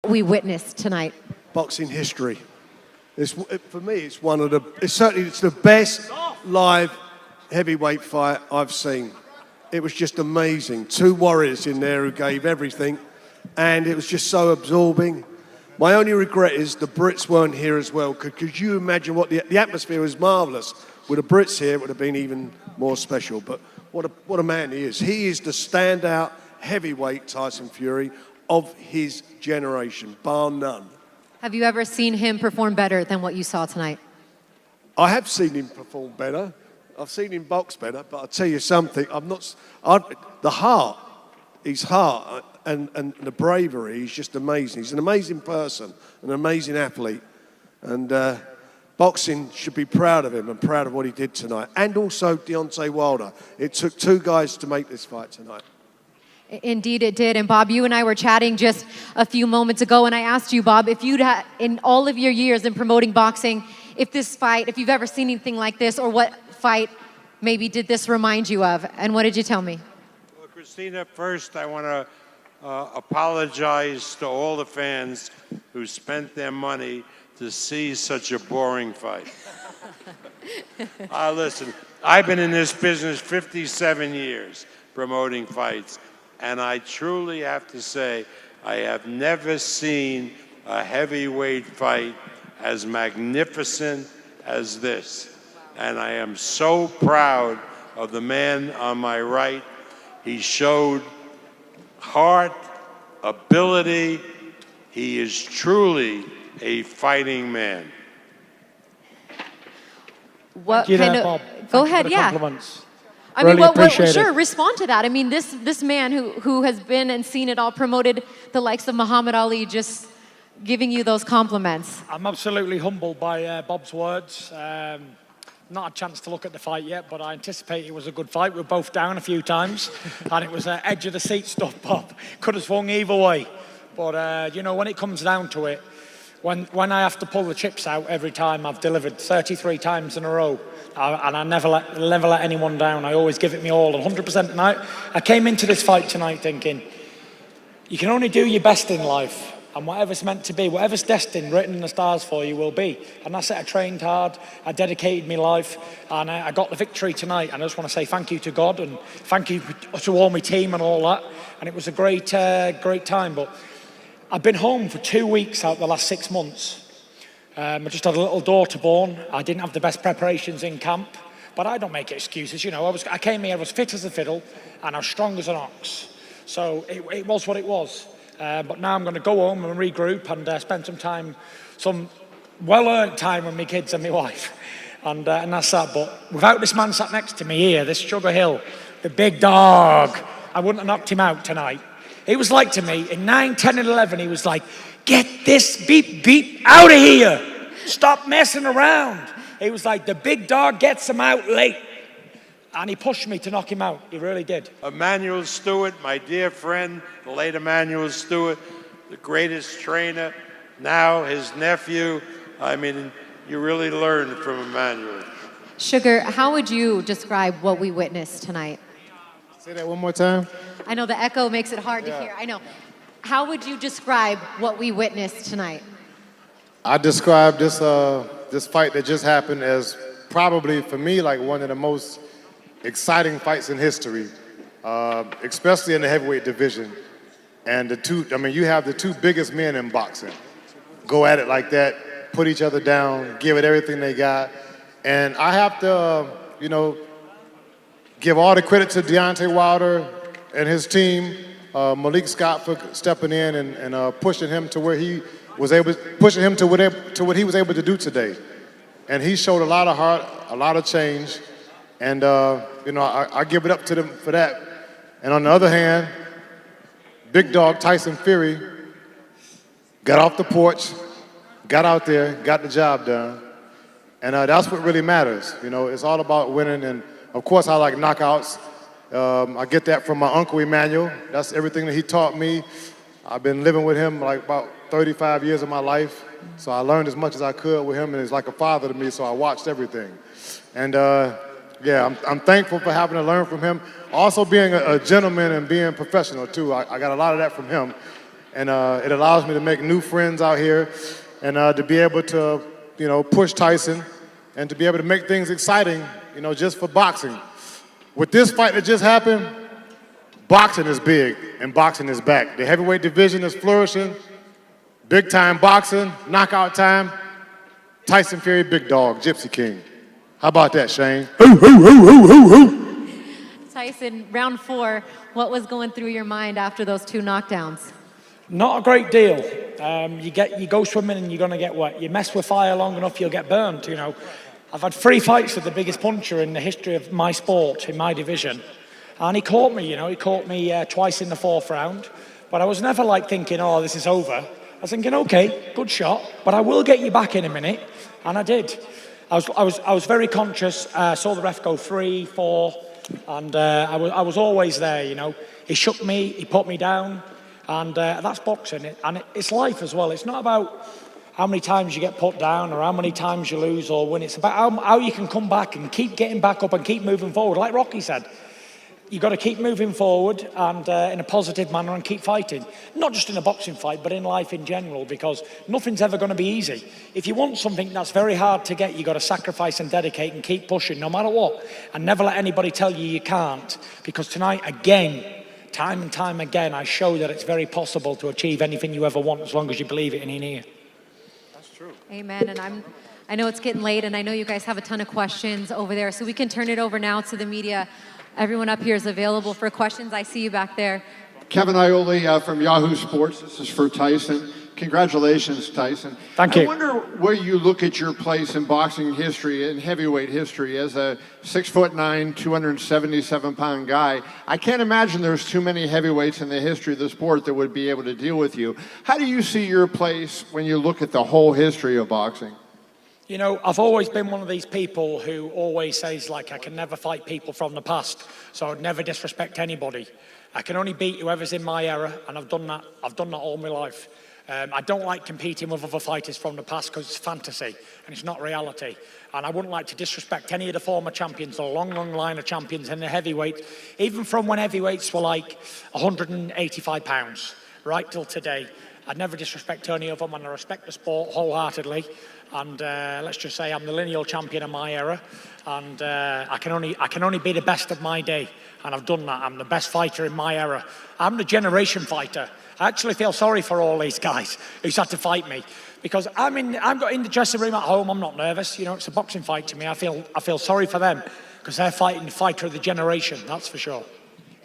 we witnessed tonight? Boxing history. For me, it's it's the best live heavyweight fight I've seen. It was just amazing. Two warriors in there who gave everything, and it was just so absorbing. My only regret is the Brits weren't here as well. Could you imagine what the atmosphere was marvelous. With the Brits here, it would have been even more special. But what a man he is. He is the standout heavyweight Tyson Fury of his generation, bar none. Have you ever seen him perform better than what you saw tonight? I have seen him perform better. I've seen him box better, but I'll tell you something. The heart, his heart and the bravery is just amazing. He's an amazing person, an amazing athlete. And boxing should be proud of him and proud of what he did tonight. And also Deontay Wilder. It took two guys to make this fight tonight. Indeed it did. And Bob, you and I were chatting just a few moments ago, and I asked you, Bob, if you'd had, in all of your years in promoting boxing, if you've ever seen anything like this, or what fight maybe did this remind you of? And what did you tell me? Well, Christina, first I want to apologize to all the fans who spent their money to see such a boring fight. Listen, I've been in this business 57 years promoting fights, and I truly have to say I have never seen a heavyweight fight as magnificent as this. And I am so proud of the man on my right. He showed heart, ability. He is truly a fighting man. What Thank you kind there, of, Bob. go Thank you ahead, for the yeah. compliments. I mean, Really appreciate sure, it. respond to that. I mean, this man who has been and seen it all, promoted the likes of Muhammad Ali, just giving you those compliments. I'm absolutely humbled by Bob's words. Not a chance to look at the fight yet, but I anticipate it was a good fight. We were both down a few times, and it was edge of the seat stuff, Bob. Could have swung either way. But, you know, when it comes down to it, when I have to pull the chips out every time, I've delivered 33 times in a row, and I never let anyone down. I always give it me all, and 100% tonight. I came into this fight tonight thinking, you can only do your best in life, and whatever's meant to be, whatever's destined, written in the stars for you will be. And that's it. I trained hard, I dedicated my life, and I got the victory tonight. And I just want to say thank you to God, and thank you to all my team and all that. And it was a great time. But I've been home for 2 weeks out the last 6 months. I just had a little daughter born. I didn't have the best preparations in camp, but I don't make excuses. You know, I came here, I was fit as a fiddle, and I was strong as an ox. So it was what it was. But now I'm going to go home and regroup and spend some well-earned time with my kids and my wife. And that's that. But without this man sat next to me here, this Sugar Hill, the big dog, I wouldn't have knocked him out tonight. He was like to me, in 9, 10, and 11, he was like, get this beep out of here. Stop messing around. He was like, the big dog gets him out late. And he pushed me to knock him out. He really did. Emmanuel Stewart, my dear friend, the late Emmanuel Stewart, the greatest trainer, now his nephew. I mean, you really learn from Emmanuel. Sugar, how would you describe what we witnessed tonight? Say that one more time. I know the echo makes it hard to hear. I know. How would you describe what we witnessed tonight? I describe this fight that just happened as probably, for me, like one of the most exciting fights in history, especially in the heavyweight division. And you have the two biggest men in boxing go at it like that, put each other down, give it everything they got. And I have to, give all the credit to Deontay Wilder and his team, Malik Scott for stepping in and pushing him to where he was able, pushing him to what he was able to do today. And he showed a lot of heart, a lot of change. And, I give it up to them for that. And on the other hand, big dog Tyson Fury got off the porch, got out there, got the job done. And that's what really matters. It's all about winning. And, of course, I like knockouts. I get that from my uncle Emmanuel. That's everything that he taught me. I've been living with him like about 35 years of my life. So I learned as much as I could with him, and he's like a father to me, so I watched everything. And, I'm thankful for having to learn from him. Also being a gentleman and being professional, too. I got a lot of that from him. And it allows me to make new friends out here and to be able to, push Tyson and to be able to make things exciting, just for boxing. With this fight that just happened, boxing is big and boxing is back. The heavyweight division is flourishing. Big time boxing, knockout time. Tyson Fury, big dog, Gypsy King. How about that, Shane? Tyson, round 4, what was going through your mind after those 2 knockdowns? Not a great deal. You go swimming and you're going to get wet. You mess with fire long enough, you'll get burned, I've had 3 fights with the biggest puncher in the history of my sport, in my division. And he caught me, he caught me twice in the 4th round. But I was never thinking, oh, this is over. I was thinking, okay, good shot, but I will get you back in a minute. And I did. I was very conscious. Saw the ref go 3, 4, and I was always there, He shook me, he put me down, and that's boxing. And it's life as well. It's not about how many times you get put down or how many times you lose or win. It's about how you can come back and keep getting back up and keep moving forward. Like Rocky said, you've got to keep moving forward and in a positive manner and keep fighting. Not just in a boxing fight, but in life in general, because nothing's ever going to be easy. If you want something that's very hard to get, you've got to sacrifice and dedicate and keep pushing no matter what. And never let anybody tell you can't. Because tonight, again, time and time again, I show that it's very possible to achieve anything you ever want as long as you believe it in here. Amen. And I know it's getting late, and I know you guys have a ton of questions over there, so we can turn it over now to the media. Everyone up here is available for questions. I see you back there. Kevin Iole from Yahoo Sports. This is for Tyson. Congratulations, Tyson. Thank you. I wonder where you look at your place in boxing history and heavyweight history as a 6'9", 277-pound guy. I can't imagine there's too many heavyweights in the history of the sport that would be able to deal with you. How do you see your place when you look at the whole history of boxing? I've always been one of these people who always says, I can never fight people from the past, so I'd never disrespect anybody. I can only beat whoever's in my era, and I've done that all my life. I don't like competing with other fighters from the past because it's fantasy and it's not reality. And I wouldn't like to disrespect any of the former champions, the long, long line of champions in the heavyweight, even from when heavyweights were 185 pounds, right till today. I'd never disrespect any of them, and I respect the sport wholeheartedly. And let's just say I'm the lineal champion of my era, and I can only be the best of my day, and I've done that. I'm the best fighter in my era. I'm the generation fighter. I actually feel sorry for all these guys who's had to fight me, because I'm in the dressing room at home. I'm not nervous. It's a boxing fight to me. I feel sorry for them because they're fighting the fighter of the generation. That's for sure.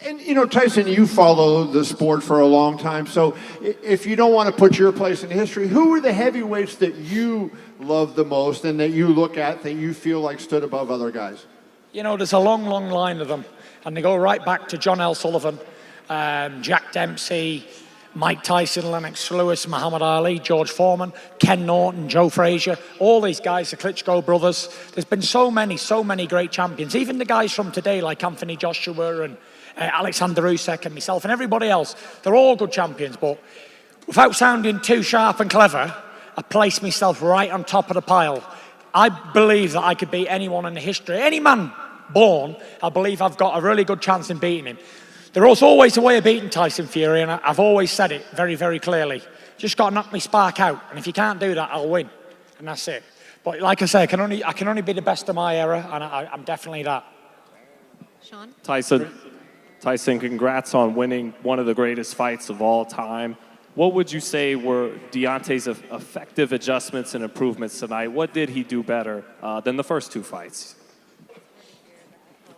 And, Tyson, you follow the sport for a long time. So if you don't want to put your place in history, who are the heavyweights that you love the most and that you look at that you feel like stood above other guys? There's a long, long line of them. And they go right back to John L. Sullivan, Jack Dempsey, Mike Tyson, Lennox Lewis, Muhammad Ali, George Foreman, Ken Norton, Joe Frazier, all these guys, the Klitschko brothers. There's been so many great champions. Even the guys from today like Anthony Joshua and Alexander Usyk and myself and everybody else, they're all good champions, but without sounding too sharp and clever, I place myself right on top of the pile. I believe that I could beat anyone in the history. Any man born, I believe I've got a really good chance in beating him. There was always a way of beating Tyson Fury, and I've always said it very, very clearly. Just got to knock me spark out, and if you can't do that, I'll win, and that's it. But like I say, I can only be the best of my era, and I'm definitely that. Sean? Tyson, congrats on winning one of the greatest fights of all time. What would you say were Deontay's effective adjustments and improvements tonight? What did he do better than the first 2 fights?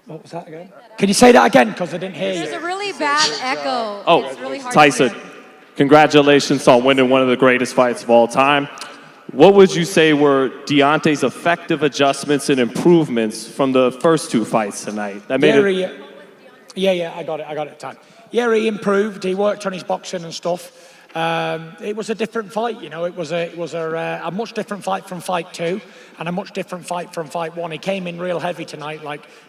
What was that again? Can you say that again? Because I didn't hear you. There's a really bad echo. Oh, it's really hard Tyson, to hear. congratulations on winning one of the greatest fights of all time. What would you say were Deontay's effective adjustments and improvements from the first 2 fights tonight? Yeah, I got it at time. Yeah, he improved. He worked on his boxing and stuff. It was a different fight, It was a much different fight from fight 2 and a much different fight from fight 1. He came in real heavy tonight,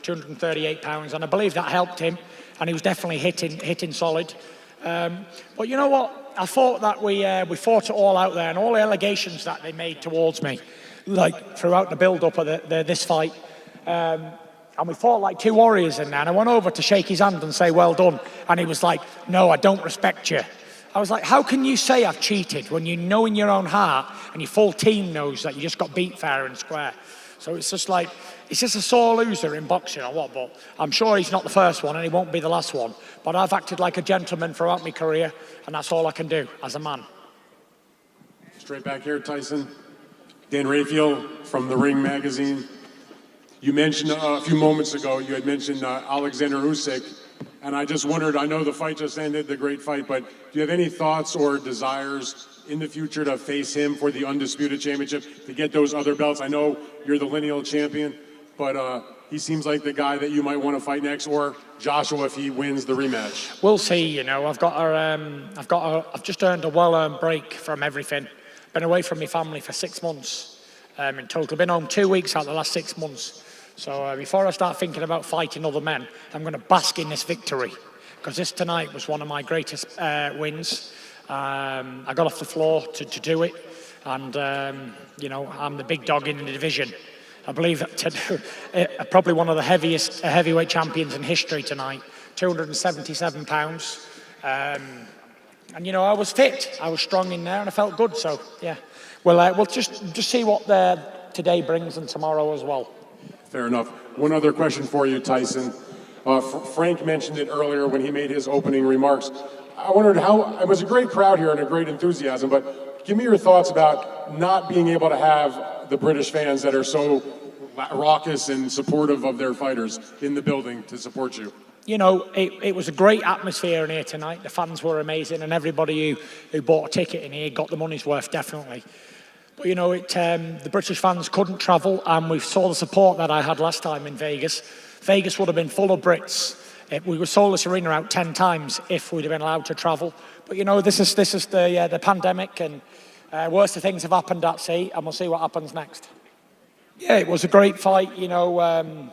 238 pounds, and I believe that helped him, and he was definitely hitting solid. But you know what? I thought that we fought it all out there, and all the allegations that they made towards me, throughout the build-up of this fight, and we fought like 2 warriors in there, and I went over to shake his hand and say, well done, and he was like, no, I don't respect you. I was like, how can you say I've cheated when you know in your own heart and your full team knows that you just got beat fair and square? So it's just like, it's just a sore loser in boxing or what, but I'm sure he's not the first one and he won't be the last one. But I've acted like a gentleman throughout my career, and that's all I can do as a man. Straight back here, Tyson. Dan Raphael from The Ring magazine. You mentioned a few moments ago, you had mentioned Alexander Usyk, and I just wondered, I know the fight just ended, the great fight, but do you have any thoughts or desires in the future to face him for the Undisputed Championship, to get those other belts? I know you're the lineal champion, but he seems like the guy that you might want to fight next, or Joshua if he wins the rematch. We'll see, you know, I've just earned a well-earned break from everything. Been away from my family for 6 months in total. Been home 2 weeks out of the last 6 months. So before I start thinking about fighting other men, I'm going to bask in this victory, because this tonight was one of my greatest wins. I got off the floor to do it, and you know, I'm the big dog in the division. I believe that probably one of the heaviest heavyweight champions in history tonight, 277 pounds. And you know, I was fit, I was strong in there, and I felt good. So yeah, we'll just see what today brings and tomorrow as well. Fair enough. One other question for you, Tyson. Frank mentioned it earlier when he made his opening remarks. I wondered how, it was a great crowd here and a great enthusiasm, but give me your thoughts about not being able to have the British fans that are so raucous and supportive of their fighters in the building to support you. You know, it was a great atmosphere in here tonight. The fans were amazing, and everybody who bought a ticket in here got the money's worth, definitely. But you know, the British fans couldn't travel, and we saw the support that I had last time in Vegas. Vegas would have been full of Brits. We would sold this arena out 10 times if we'd have been allowed to travel. But you know, this is the pandemic, and worse things have happened at sea, and we'll see what happens next. Yeah, it was a great fight. You know,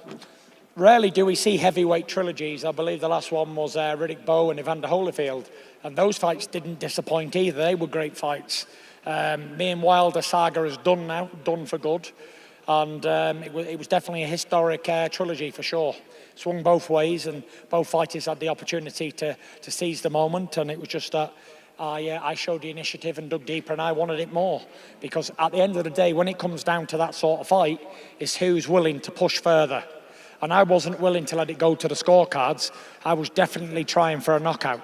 rarely do we see heavyweight trilogies. I believe the last one was Riddick Bowe and Evander Holyfield, and those fights didn't disappoint either. They were great fights. Me and Wilder saga is done now, done for good, and it was definitely a historic trilogy for sure. Swung both ways, and both fighters had the opportunity to seize the moment, and it was just that I showed the initiative and dug deeper, and I wanted it more, because at the end of the day, when it comes down to that sort of fight, it's who's willing to push further. And I wasn't willing to let it go to the scorecards. I was definitely trying for a knockout.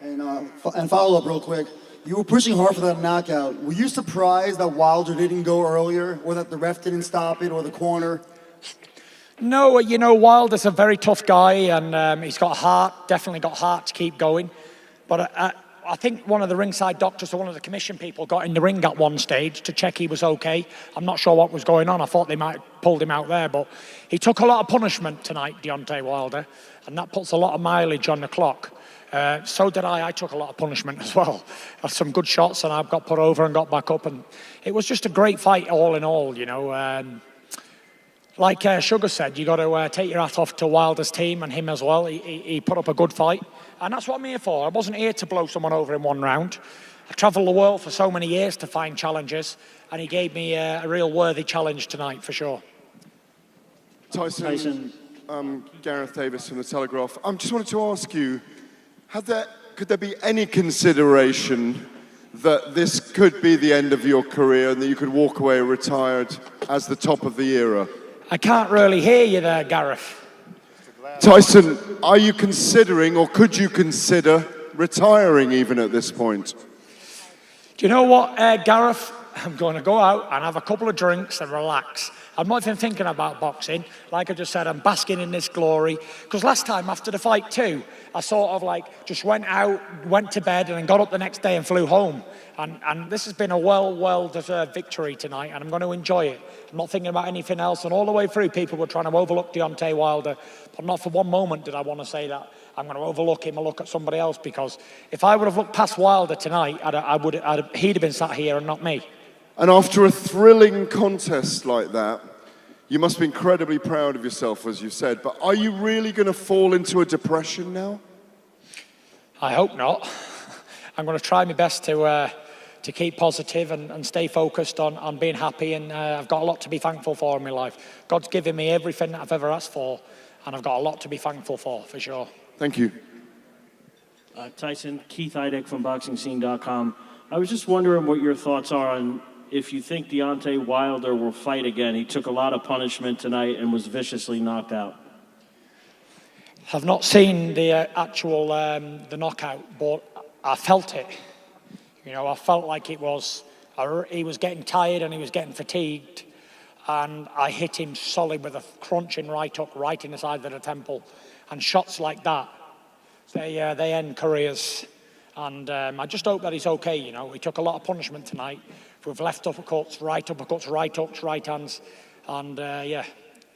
And follow up real quick. You were pushing hard for that knockout. Were you surprised that Wilder didn't go earlier, or that the ref didn't stop it, or the corner? No, you know, Wilder's a very tough guy, and he's got heart, definitely got heart to keep going. But I think one of the ringside doctors or one of the commission people got in the ring at one stage to check he was okay. I'm not sure what was going on. I thought they might have pulled him out there, but he took a lot of punishment tonight, Deontay Wilder, and that puts a lot of mileage on the clock. So did I. I took a lot of punishment as well. I had some good shots, and I got put over and got back up, and it was just a great fight all in all, you know. Like Sugar said, you got to take your hat off to Wilder's team and him as well. He put up a good fight, and that's what I'm here for. I wasn't here to blow someone over in one round. I travelled the world for so many years to find challenges, and he gave me a real worthy challenge tonight for sure. Tyson. Gareth Davis from The Telegraph. I just wanted to ask you, could there be any consideration that this could be the end of your career and that you could walk away retired as the top of the era? I can't really hear you there, Gareth. Tyson, are you considering, or could you consider retiring even at this point? Do you know what, Gareth? I'm going to go out and have a couple of drinks and relax. I'm not even thinking about boxing. Like I just said, I'm basking in this glory. Because last time, after the fight too, I sort of like just went out, went to bed, and then got up the next day and flew home. And this has been a well-deserved victory tonight, and I'm going to enjoy it. I'm not thinking about anything else. And all the way through, people were trying to overlook Deontay Wilder. But not for one moment did I want to say that I'm going to overlook him or look at somebody else. Because if I would have looked past Wilder tonight, he'd have been sat here and not me. And after a thrilling contest like that, you must be incredibly proud of yourself, as you said. But are you really going to fall into a depression now? I hope not. I'm going to try my best to keep positive and stay focused on being happy. And I've got a lot to be thankful for in my life. God's given me everything that I've ever asked for, and I've got a lot to be thankful for sure. Thank you. Tyson, Keith Idek from BoxingScene.com. I was just wondering what your thoughts are on if you think Deontay Wilder will fight again. He took a lot of punishment tonight and was viciously knocked out. I've not seen the actual the knockout, but I felt it. You know, I felt like it was, he was getting tired and he was getting fatigued, and I hit him solid with a crunching right hook right in the side of the temple. And shots like that, they end careers. And I just hope that he's okay. You know, he took a lot of punishment tonight with left uppercuts, right hooks, right hands, and yeah,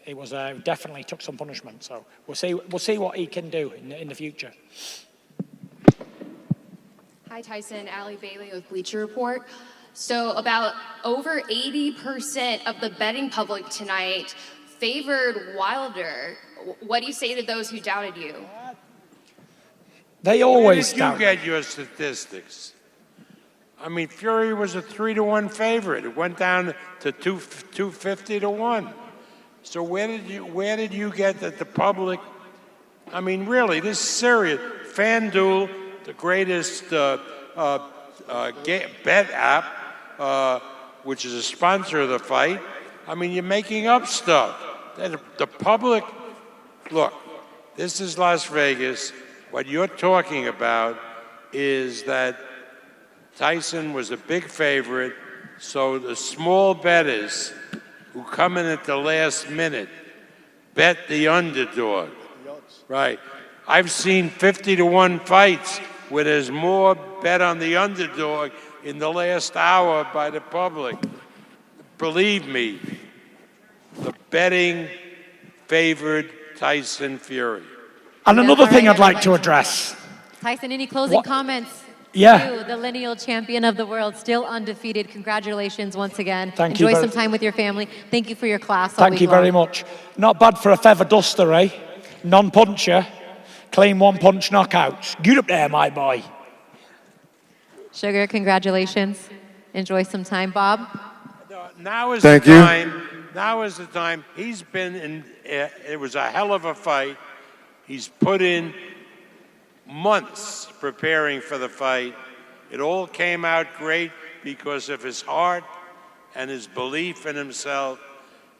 it was definitely took some punishment. So we'll see what he can do in the future. Hi, Tyson. Allie Bailey with Bleacher Report. So about over 80% of the betting public tonight favored Wilder. What do you say to those who doubted you? They always doubt. Where did you get your statistics? I mean, Fury was a 3-1 favorite. It went down to 250 to 1. So where did you get that the public? I mean, really, this is serious. FanDuel, the greatest bet app, which is a sponsor of the fight. I mean, you're making up stuff. The public, look, this is Las Vegas. What you're talking about is that Tyson was a big favorite, so the small bettors who come in at the last minute bet the underdog. Right. I've seen 50 to 1 fights where there's more bet on the underdog in the last hour by the public. Believe me, the betting favored Tyson Fury. And another thing I'd like to address. Tyson, any closing comments? Yeah. You, the lineal champion of the world, still undefeated. Congratulations once again. Thank you. Enjoy some time with your family. Thank you for your class. Thank you very much. Not bad for a feather duster, eh? Non-puncher. Clean one-punch knockouts. Get up there, my boy. Sugar, congratulations. Enjoy some time, Bob. Now is the time. Now is the time. He's been in. It was a hell of a fight. He's put in months preparing for the fight. It all came out great because of his heart and his belief in himself.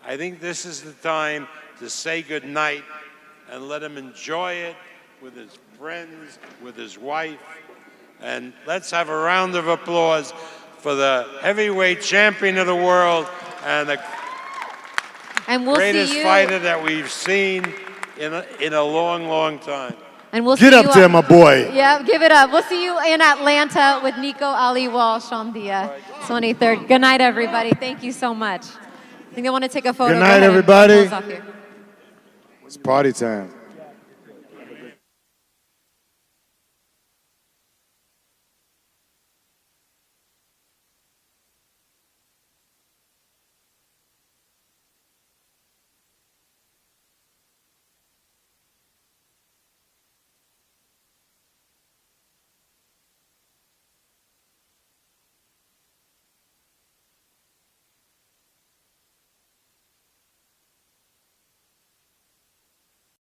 I think this is the time to say goodnight and let him enjoy it with his friends, with his wife. And let's have a round of applause for the heavyweight champion of the world and the greatest fighter that we've seen in a long, long time. And we'll Get see up you there, my boy. Yeah, give it up. We'll see you in Atlanta with Nico Ali Walsh on the 23rd. Good night, everybody. Thank you so much. I think they want to take a photo. Good night, everybody. Close off here. It's party time.